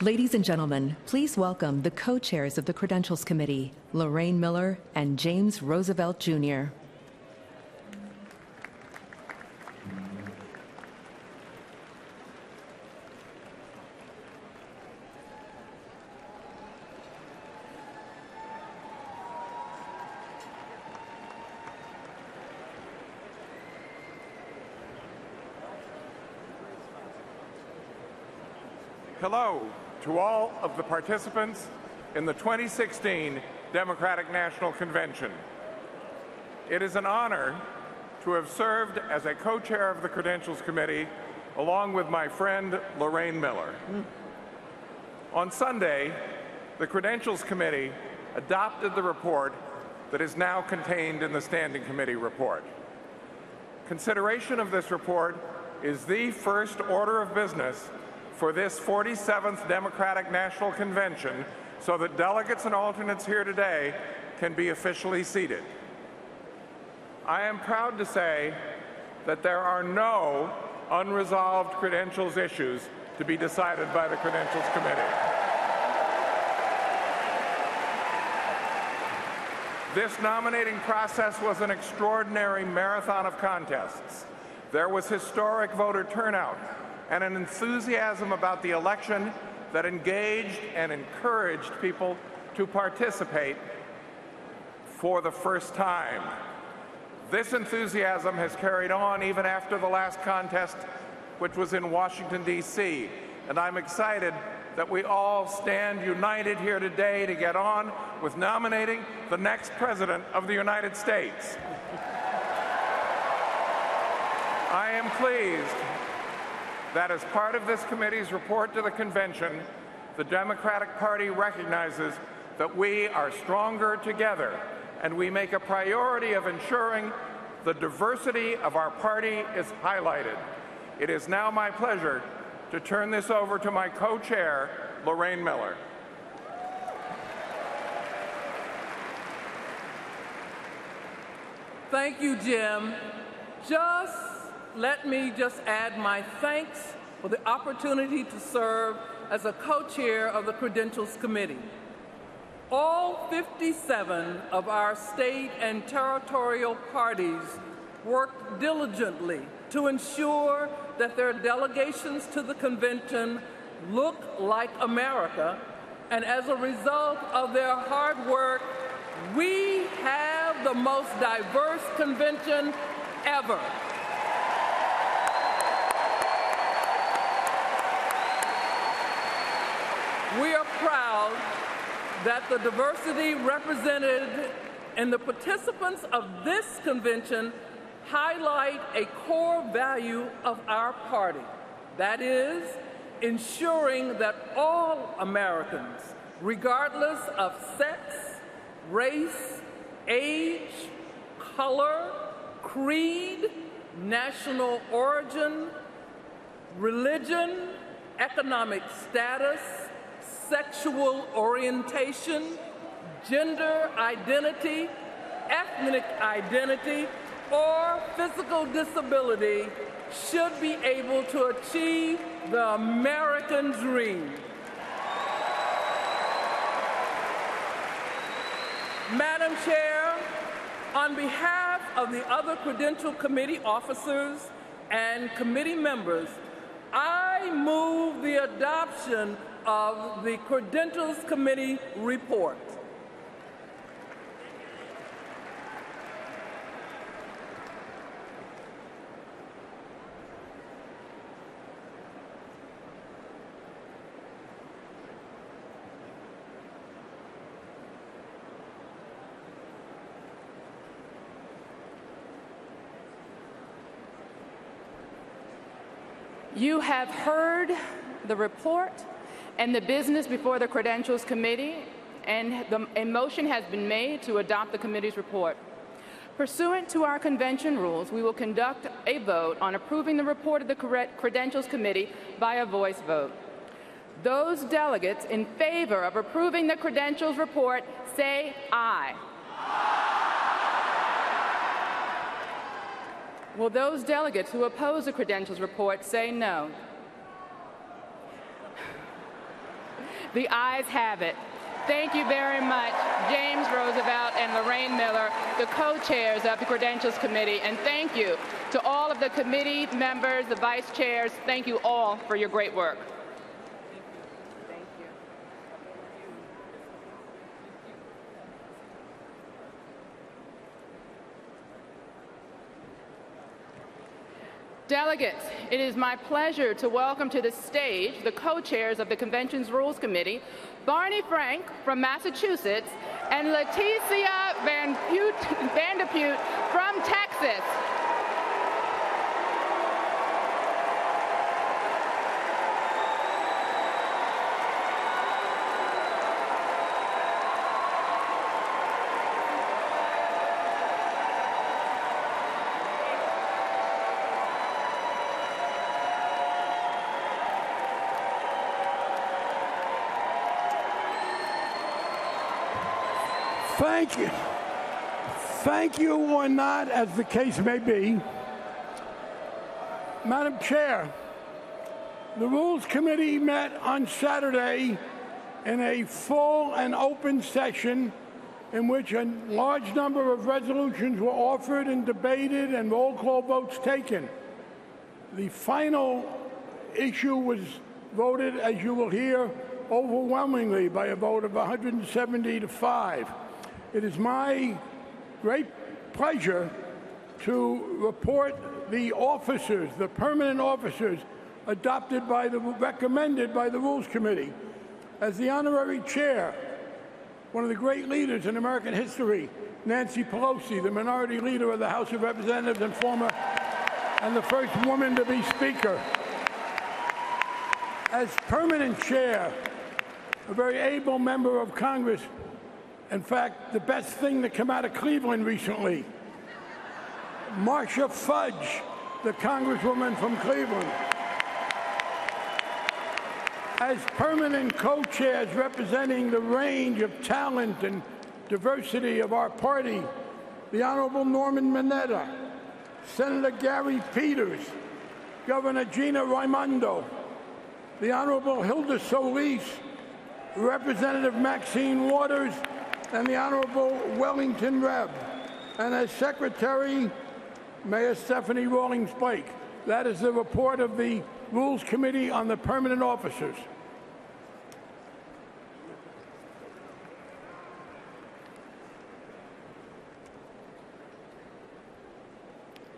Ladies and gentlemen, please welcome the co-chairs of the Credentials Committee, Lorraine Miller and James Roosevelt, Jr. Hello to all of the participants in the 2016 Democratic National Convention. It is an honor to have served as a co-chair of the Credentials Committee along with my friend Lorraine Miller. On Sunday, the Credentials Committee adopted the report that is now contained in the Standing Committee report. Consideration of this report is the first order of business for this 47th Democratic National Convention so that delegates and alternates here today can be officially seated. I am proud to say that there are no unresolved credentials issues to be decided by the Credentials Committee. This nominating process was an extraordinary marathon of contests. There was historic voter turnout and an enthusiasm about the election that engaged and encouraged people to participate for the first time. This enthusiasm has carried on even after the last contest, which was in Washington, D.C., and I'm excited that we all stand united here today to get on with nominating the next President of the United States. I am pleased that as part of this committee's report to the convention, the Democratic Party recognizes that we are stronger together, and we make a priority of ensuring the diversity of our party is highlighted. It is now my pleasure to turn this over to my co-chair, Lorraine Miller. Thank you, Jim. Let me add my thanks for the opportunity to serve as a co-chair of the Credentials Committee. All 57 of our state and territorial parties worked diligently to ensure that their delegations to the convention look like America, and as a result of their hard work, we have the most diverse convention ever. We are proud that the diversity represented in the participants of this convention highlight a core value of our party. That is, ensuring that all Americans, regardless of sex, race, age, color, creed, national origin, religion, economic status, sexual orientation, gender identity, ethnic identity, or physical disability should be able to achieve the American dream. Madam Chair, on behalf of the other Credential Committee officers and committee members, I move the adoption of the Credentials Committee report. You have heard the report and the business before the Credentials Committee, and a motion has been made to adopt the committee's report. Pursuant to our convention rules, we will conduct a vote on approving the report of the Credentials Committee by a voice vote. Those delegates in favor of approving the Credentials report say aye. Will those delegates who oppose the Credentials report say no? The ayes have it. Thank you very much, James Roosevelt and Lorraine Miller, the co-chairs of the Credentials Committee, and thank you to all of the committee members, the vice chairs. Thank you all for your great work. Delegates, it is my pleasure to welcome to the stage the co-chairs of the Convention's Rules Committee, Barney Frank from Massachusetts and Leticia Vandepute from Texas. Thank you. Thank you or not, as the case may be. Madam Chair, the Rules Committee met on Saturday in a full and open session in which a large number of resolutions were offered and debated and roll call votes taken. The final issue was voted, as you will hear, overwhelmingly by a vote of 170 to 5. It is my great pleasure to report the officers, the permanent officers, recommended by the Rules Committee. As the honorary chair, one of the great leaders in American history, Nancy Pelosi, the minority leader of the House of Representatives and the first woman to be Speaker. As permanent chair, a very able member of Congress, in fact, the best thing to come out of Cleveland recently, Marcia Fudge, the Congresswoman from Cleveland. As permanent co-chairs representing the range of talent and diversity of our party, the Honorable Norman Mineta, Senator Gary Peters, Governor Gina Raimondo, the Honorable Hilda Solis, Representative Maxine Waters, and the Honorable Wellington Rebb, and as Secretary, Mayor Stephanie Rawlings-Blake. That is the report of the Rules Committee on the permanent officers.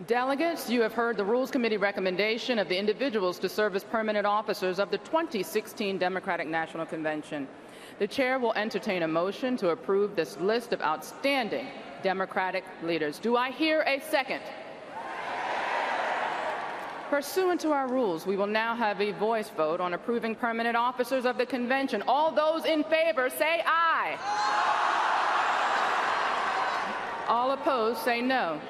Delegates, you have heard the Rules Committee recommendation of the individuals to serve as permanent officers of the 2016 Democratic National Convention. The chair will entertain a motion to approve this list of outstanding Democratic leaders. Do I hear a second? Pursuant to our rules, we will now have a voice vote on approving permanent officers of the convention. All those in favor say aye. All opposed say no.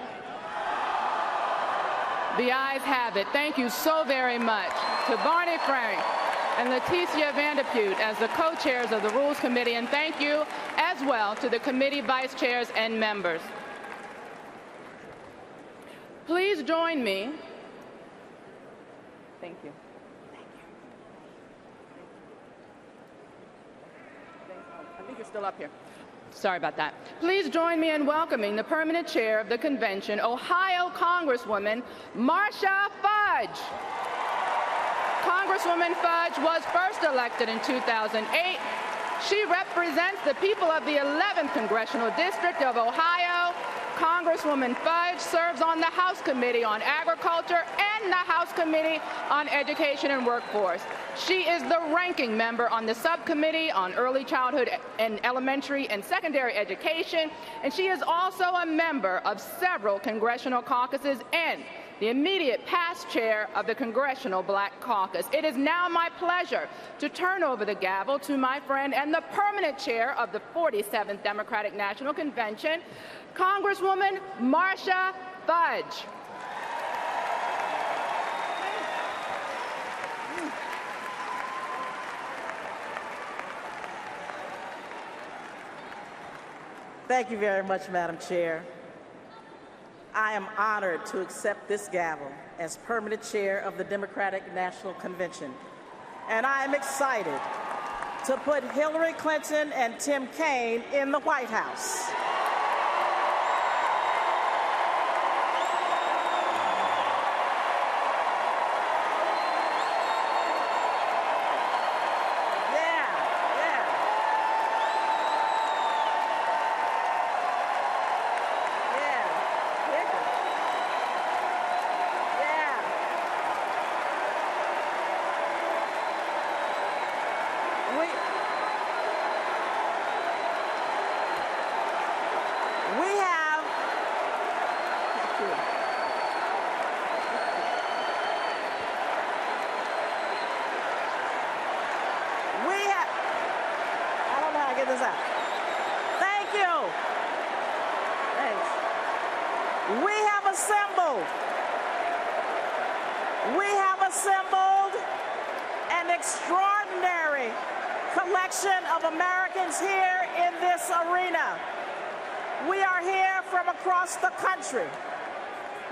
The ayes have it. Thank you so very much to Barney Frank and Leticia Vandepute as the co-chairs of the Rules Committee, and thank you as well to the committee vice chairs and members. Please join me. Thank you. I think you're still up here. Sorry about that. Please join me in welcoming the permanent chair of the convention, Ohio Congresswoman Marcia Fudge. Congresswoman Fudge was first elected in 2008. She represents the people of the 11th Congressional District of Ohio. Congresswoman Fudge serves on the House Committee on Agriculture and the House Committee on Education and Workforce. She is the ranking member on the Subcommittee on Early Childhood and Elementary and Secondary Education, and she is also a member of several congressional caucuses and the immediate past chair of the Congressional Black Caucus. It is now my pleasure to turn over the gavel to my friend and the permanent chair of the 47th Democratic National Convention, Congresswoman Marcia Fudge. Thank you very much, Madam Chair. I am honored to accept this gavel as permanent chair of the Democratic National Convention, and I am excited to put Hillary Clinton and Tim Kaine in the White House. Assembled an extraordinary collection of Americans here in this arena. We are here from across the country.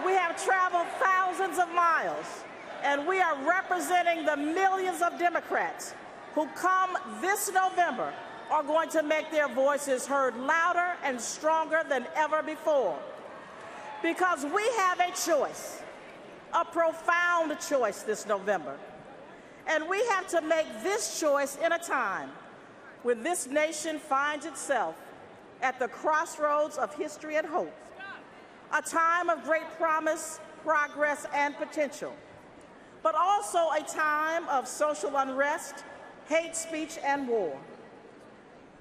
We have traveled thousands of miles, and we are representing the millions of Democrats who come this November are going to make their voices heard louder and stronger than ever before. Because we have a choice, a profound choice this November. And we have to make this choice in a time when this nation finds itself at the crossroads of history and hope, a time of great promise, progress, and potential, but also a time of social unrest, hate speech, and war.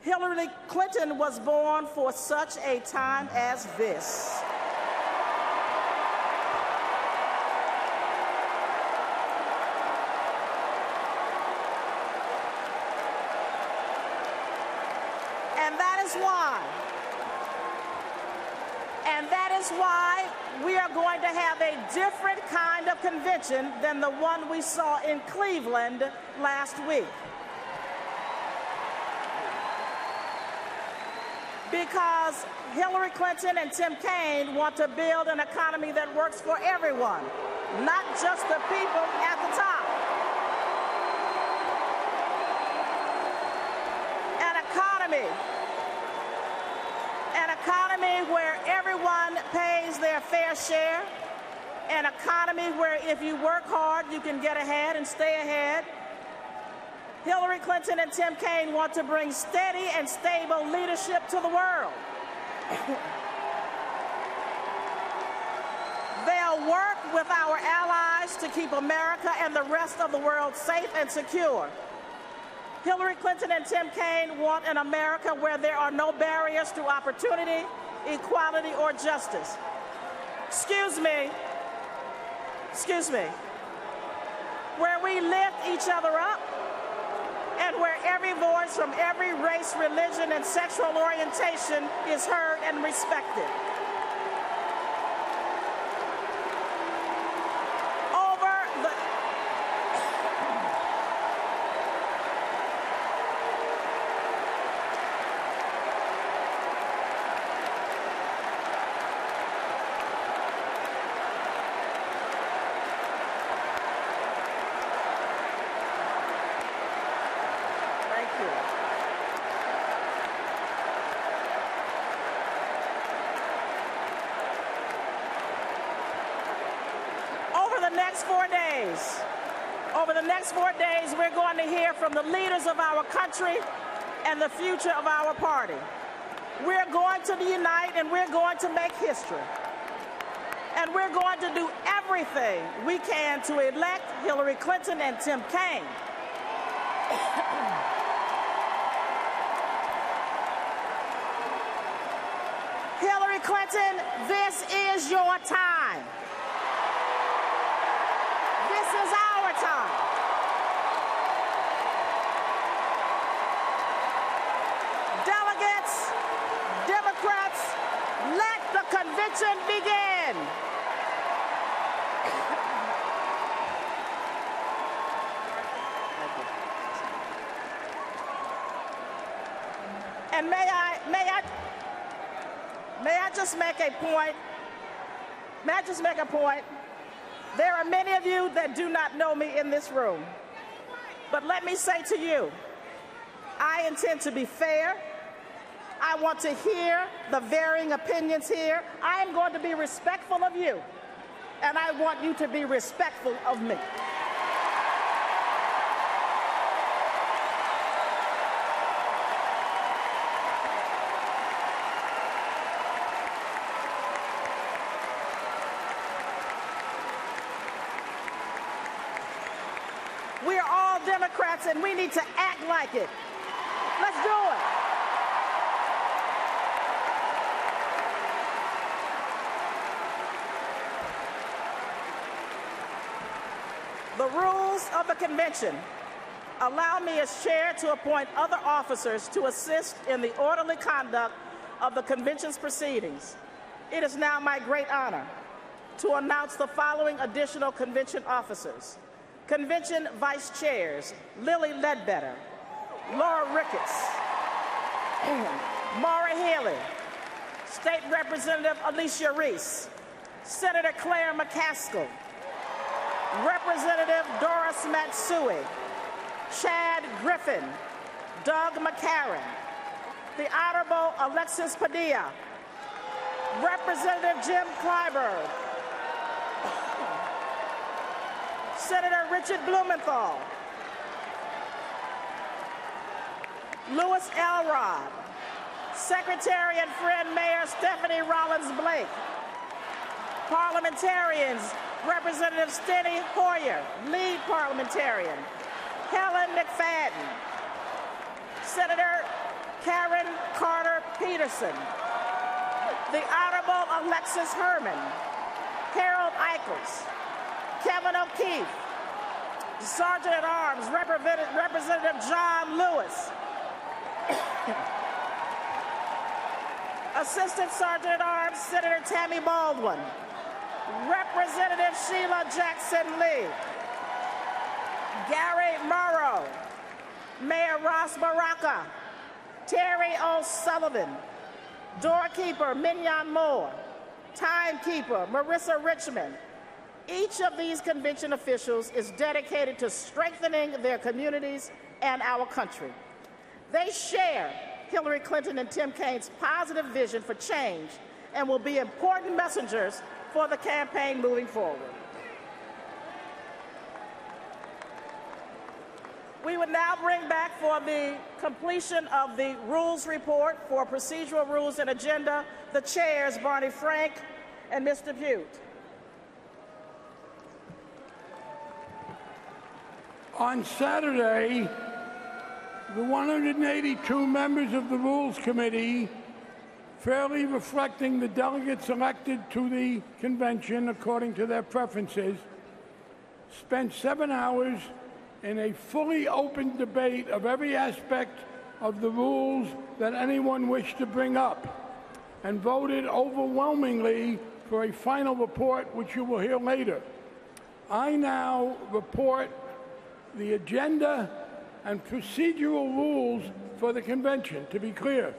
Hillary Clinton was born for such a time as this. And that is why we are going to have a different kind of convention than the one we saw in Cleveland last week. Because Hillary Clinton and Tim Kaine want to build an economy that works for everyone, not just the people at the top. An economy where everyone pays their fair share, an economy where if you work hard, you can get ahead and stay ahead. Hillary Clinton and Tim Kaine want to bring steady and stable leadership to the world. They'll work with our allies to keep America and the rest of the world safe and secure. Hillary Clinton and Tim Kaine want an America where there are no barriers to opportunity, equality, or justice. Excuse me. Where we lift each other up and where every voice from every race, religion, and sexual orientation is heard and respected. Over the next 4 days, we're going to hear from the leaders of our country and the future of our party. We're going to unite and we're going to make history. And we're going to do everything we can to elect Hillary Clinton and Tim Kaine. Hillary Clinton, this is your time. This is our time. Delegates, Democrats, let the convention begin. And may I just make a point? May I just make a point? There are many of you that do not know me in this room. But let me say to you, I intend to be fair. I want to hear the varying opinions here. I am going to be respectful of you, and I want you to be respectful of me. We are all Democrats, and we need to act like it. Let's do it. The rules of the convention allow me as chair to appoint other officers to assist in the orderly conduct of the convention's proceedings. It is now my great honor to announce the following additional convention officers. Convention Vice Chairs, Lily Ledbetter, Laura Ricketts, Maura Healey, State Representative Alicia Reese, Senator Claire McCaskill, Representative Doris Matsui, Chad Griffin, Doug McCarran, the Honorable Alexis Padilla, Representative Jim Clyburn, Senator Richard Blumenthal, Louis Elrod, Secretary and friend Mayor Stephanie Rollins Blake, parliamentarians Representative Steny Hoyer, lead parliamentarian, Helen McFadden, Senator Karen Carter Peterson, the Honorable Alexis Herman, Harold Eichels, Kevin O'Keefe, Sergeant at Arms Representative John Lewis, Assistant Sergeant at Arms Senator Tammy Baldwin, Representative Sheila Jackson Lee, Gary Morrow, Mayor Ross Baraka, Terry O'Sullivan, doorkeeper Mignon Moore, timekeeper Marissa Richmond. Each of these convention officials is dedicated to strengthening their communities and our country. They share Hillary Clinton and Tim Kaine's positive vision for change and will be important messengers for the campaign moving forward. We would now bring back for the completion of the rules report for procedural rules and agenda the chairs, Barney Frank and Mr. Pute. On Saturday, the 182 members of the Rules Committee, fairly reflecting the delegates elected to the convention according to their preferences, spent 7 hours in a fully open debate of every aspect of the rules that anyone wished to bring up, and voted overwhelmingly for a final report, which you will hear later. I now report the agenda and procedural rules for the convention. To be clear,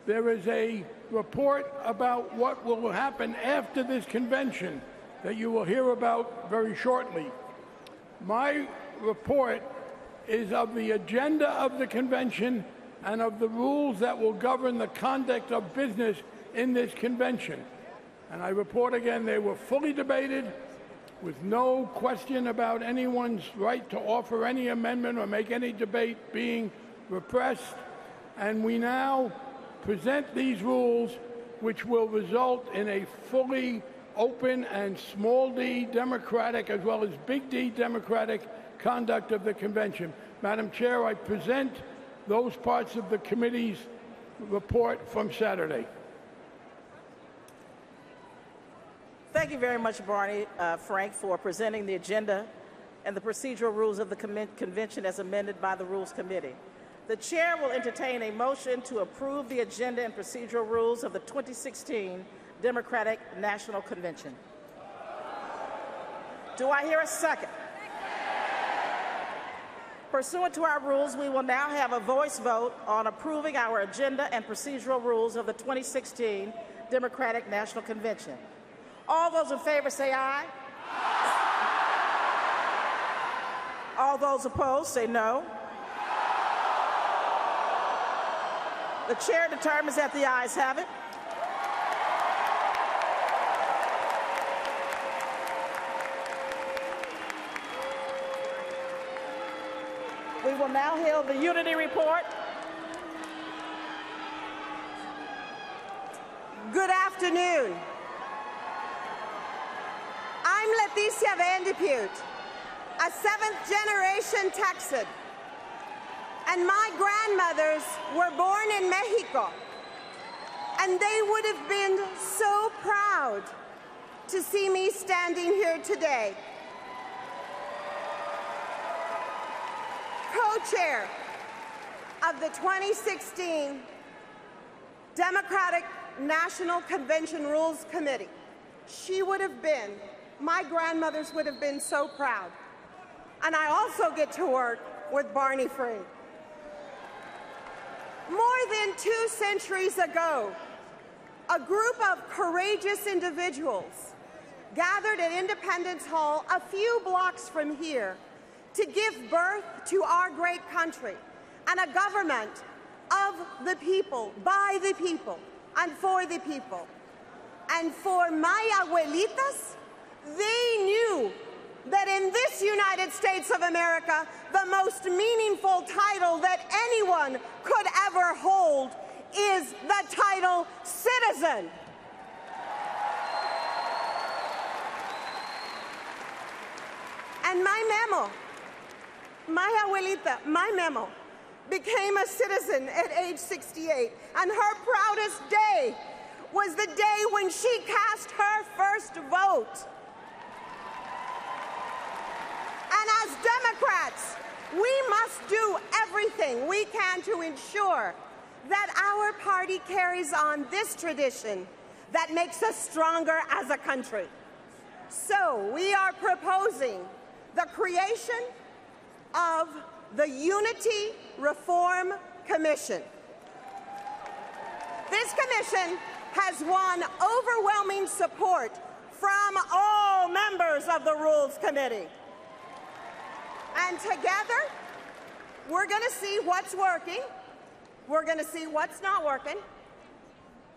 there is a report about what will happen after this convention that you will hear about very shortly. My report is of the agenda of the convention and of the rules that will govern the conduct of business in this convention. And I report again, they were fully debated, with no question about anyone's right to offer any amendment or make any debate being repressed. And we now present these rules, which will result in a fully open and small d democratic as well as big D democratic conduct of the convention. Madam Chair, I present those parts of the committee's report from Saturday. Thank you very much, Barney Frank, for presenting the agenda and the procedural rules of the convention as amended by the Rules Committee. The chair will entertain a motion to approve the agenda and procedural rules of the 2016 Democratic National Convention. Do I hear a second? Pursuant to our rules, we will now have a voice vote on approving our agenda and procedural rules of the 2016 Democratic National Convention. All those in favor say aye. All those opposed say no. The chair determines that the ayes have it. We will now hear the unity report. Good afternoon. I'm Leticia Vandepute, a seventh-generation Texan, and my grandmothers were born in Mexico, and they would have been so proud to see me standing here today. Co-chair of the 2016 Democratic National Convention Rules Committee. She would have been, my grandmothers would have been so proud. And I also get to work with Barney Frank. More than 2 centuries ago, a group of courageous individuals gathered at Independence Hall a few blocks from here to give birth to our great country and a government of the people, by the people, and for the people. And for my abuelitas, they knew that in this United States of America, the most meaningful title that anyone could ever hold is the title citizen. And my abuelita, my memo, became a citizen at age 68, and her proudest day was the day when she cast her first vote. And as Democrats, we must do everything we can to ensure that our party carries on this tradition that makes us stronger as a country. So we are proposing the creation of the Unity Reform Commission. This commission has won overwhelming support from all members of the Rules Committee. And together, we're going to see what's working, we're going to see what's not working,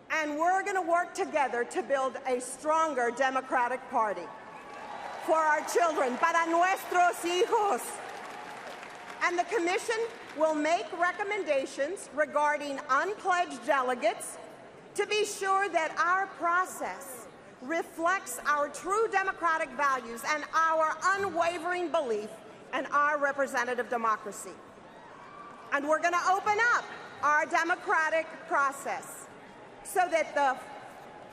and we're going to work together to build a stronger Democratic Party for our children, para nuestros hijos. And the commission will make recommendations regarding unpledged delegates to be sure that our process reflects our true democratic values and our unwavering belief in our representative democracy. And we're going to open up our democratic process so that the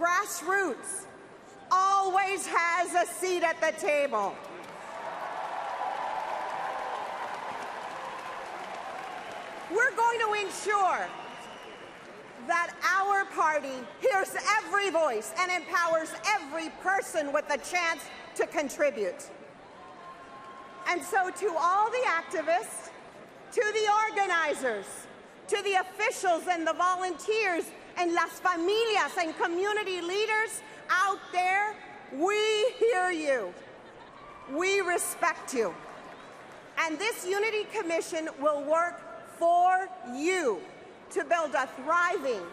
grassroots always has a seat at the table. We're going to ensure that our party hears every voice and empowers every person with a chance to contribute. And so to all the activists, to the organizers, to the officials and the volunteers and las familias and community leaders out there, we hear you. We respect you. And this Unity Commission will work for you to build a thriving,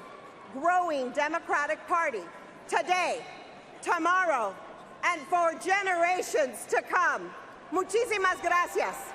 growing Democratic Party today, tomorrow, and for generations to come. Muchísimas gracias.